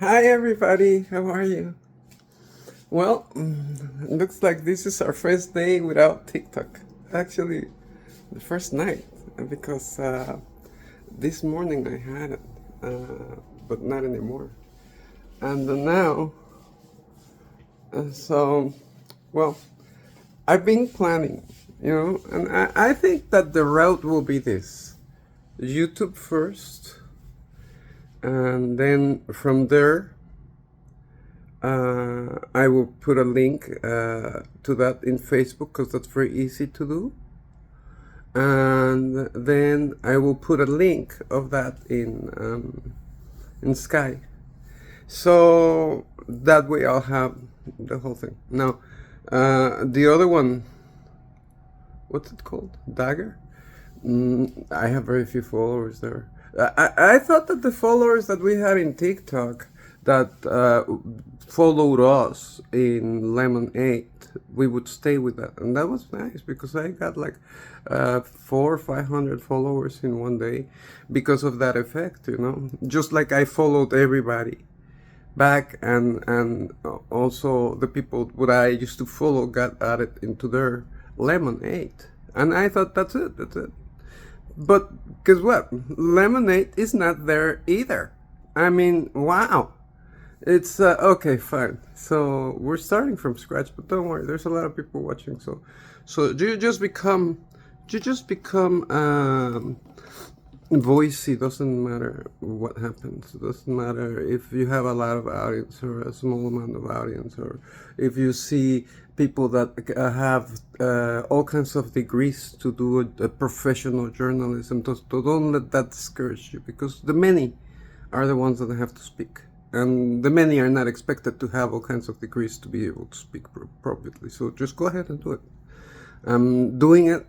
Hi everybody, how are you? Well, looks like this is our first day without TikTok. Actually, the first night, because this morning I had it, but not anymore. And now, so, well, I've been planning, and I think that the route will be this: YouTube first, and then from there, I will put a link to that in Facebook because that's very easy to do. And then I will put a link of that in Sky. So that way I'll have the whole thing. Now, the other one, what's it called? Dagger? I have very few followers there. I thought that the followers that we had in TikTok that followed us in Lemon 8, we would stay with that. And that was nice because I got like 400 or 500 followers in one day because of that effect, Just like I followed everybody back, and also the people what I used to follow got added into their Lemon 8. And I thought, that's it. But guess what? Lemonade is not there either. I mean, wow. It's okay, fine. So we're starting from scratch, but don't worry. There's a lot of people watching. So you just become voicey. Doesn't matter what happens. It doesn't matter if you have a lot of audience or a small amount of audience, or if you see people that have all kinds of degrees to do a professional journalism. Don't let that discourage you, because the many are the ones that have to speak. And the many are not expected to have all kinds of degrees to be able to speak appropriately. So just go ahead and do it. I'm doing it,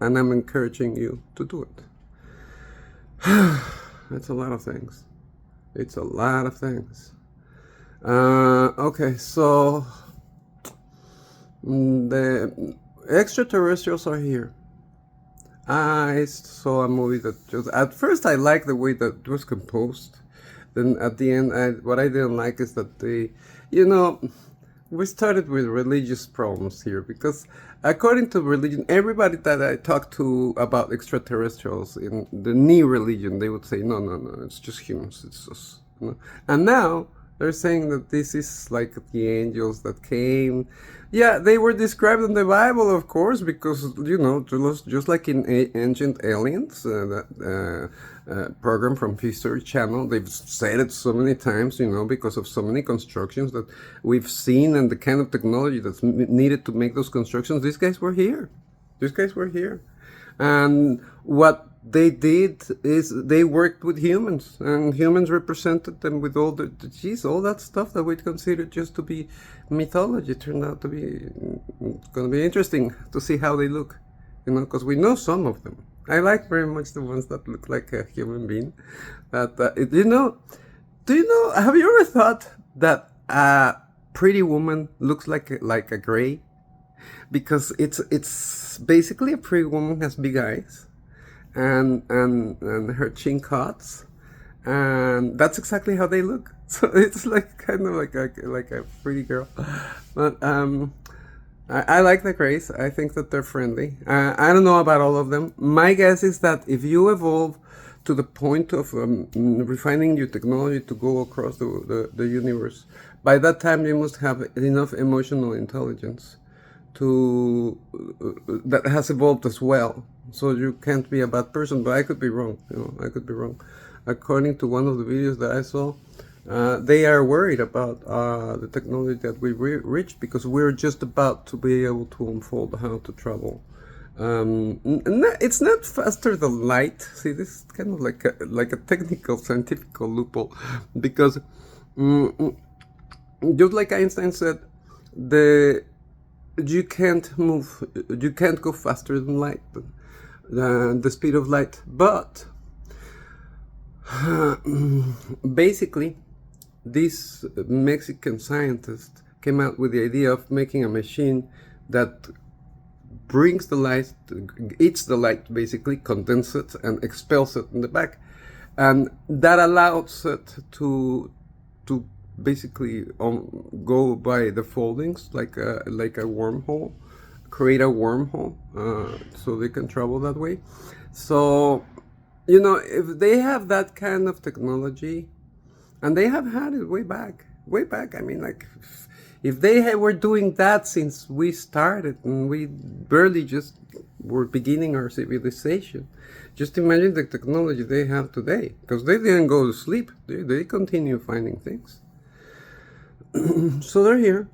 and I'm encouraging you to do it. It's a lot of things. It's a lot of things. Okay, so the extraterrestrials are here. I saw a movie that just, at first I liked the way that it was composed. Then at the end, what I didn't like is that we started with religious problems here, because according to religion, everybody that I talked to about extraterrestrials in the new religion, they would say, no, it's just humans, it's us. And now they're saying that this is like the angels that came. Yeah, they were described in the Bible, of course, because, just like in Ancient Aliens, that program from History Channel, they've said it so many times, because of so many constructions that we've seen and the kind of technology that's needed to make those constructions. These guys were here. And what they did is they worked with humans, and humans represented them with all all that stuff that we'd consider just to be mythology turned out to be going to be interesting to see how they look, because we know some of them. I like very much the ones that look like a human being. That have you ever thought that a pretty woman looks like a gray? Because it's basically a pretty woman has big eyes, and her chin cuts, and that's exactly how they look. So it's like kind of like a pretty girl. But I like the grays. I think that they're friendly. I don't know about all of them. My guess is that if you evolve to the point of refining your technology to go across the universe, by that time you must have enough emotional intelligence that has evolved as well. So you can't be a bad person, but I could be wrong. I could be wrong. According to one of the videos that I saw, they are worried about the technology that we reached, because we're just about to be able to unfold how to travel. It's not faster than light. See, this is kind of like a technical, scientific loophole, because just like Einstein said, you can't go faster than light, the speed of light. But basically, this Mexican scientist came out with the idea of making a machine that brings the light, eats the light, basically condenses it and expels it in the back, and that allows it to to basically go by the foldings like a wormhole, create a wormhole, so they can travel that way. So, if they have that kind of technology, and they have had it way back. I mean, like, if they were doing that since we started and we barely just were beginning our civilization, just imagine the technology they have today, because they didn't go to sleep. They continue finding things. So they're here.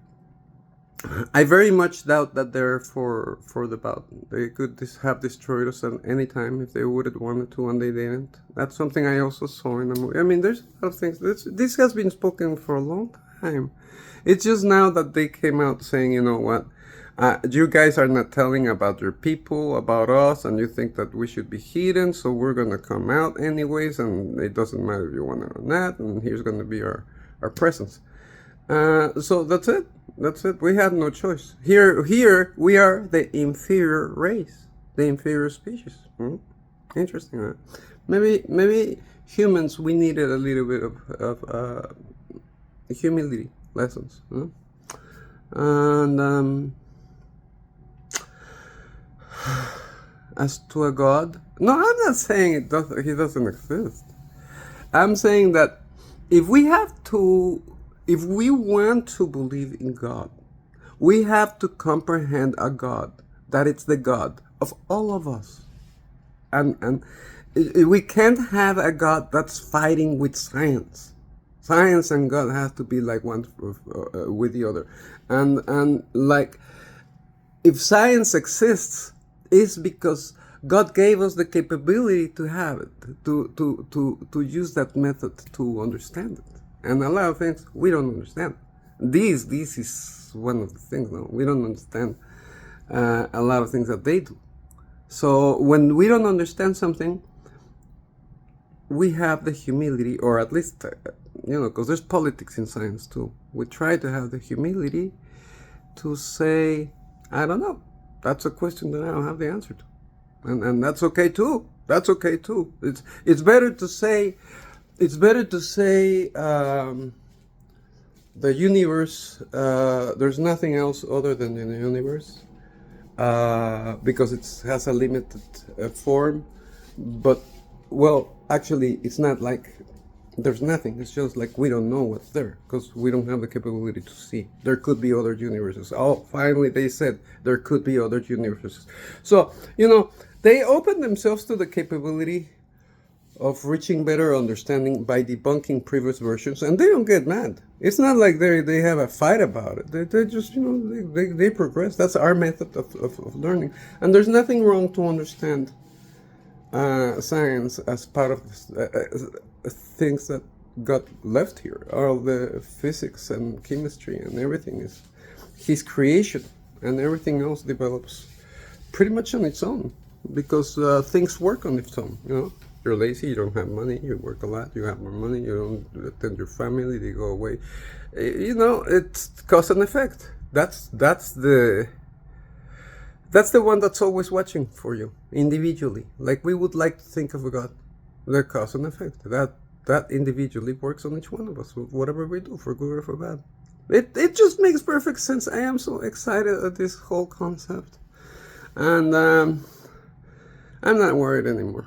I very much doubt that they're for the bout. They could have destroyed us at any time if they would have wanted to, and they didn't. That's something I also saw in the movie. I mean, there's a lot of things. This has been spoken for a long time. It's just now that they came out saying, you know what, you guys are not telling about your people, about us, and you think that we should be hidden, so we're going to come out anyways, and it doesn't matter if you want it or not, and here's going to be our presence. So that's it. We had no choice. Here we are the inferior race, the inferior species. Interesting, right? Maybe humans, we needed a little bit of humility lessons. And as to a God, no, I'm not saying he doesn't exist. I'm saying that if we want to believe in God, we have to comprehend a God that it's the God of all of us. And we can't have a God that's fighting with science. Science and God have to be like one with the other. And like, if science exists, it's because God gave us the capability to have it, to use that method to understand it. And a lot of things we don't understand. This is one of the things. No? We don't understand a lot of things that they do. So when we don't understand something, we have the humility, or at least, because there's politics in science too. We try to have the humility to say, I don't know. That's a question that I don't have the answer to. And that's okay too. That's okay too. It's better to say, the universe, there's nothing else other than the universe, because it has a limited form. But, well, actually, it's not like there's nothing. It's just like we don't know what's there, because we don't have the capability to see. There could be other universes. Oh, finally, they said there could be other universes. So, they open themselves to the capability of reaching better understanding by debunking previous versions, and they don't get mad. It's not like they have a fight about it. They just, they progress. That's our method of learning. And there's nothing wrong to understand science as part of things that got left here. All the physics and chemistry and everything is his creation, and everything else develops pretty much on its own, because things work on its own, You're lazy, you don't have money, you work a lot, you have more money, you don't attend your family, they go away. It's cause and effect. That's the one that's always watching for you individually. Like we would like to think of a God, the cause and effect. That individually works on each one of us, whatever we do, for good or for bad. It just makes perfect sense. I am so excited at this whole concept, and I'm not worried anymore.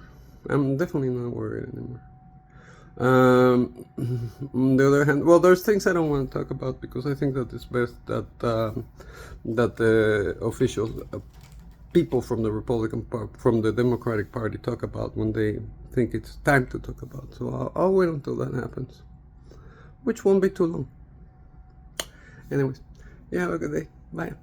I'm definitely not worried anymore. On the other hand, well, there's things I don't want to talk about, because I think that it's best that the official people from the from the Democratic Party talk about when they think it's time to talk about. So I'll wait until that happens, which won't be too long. Anyways, you have a good day. Bye.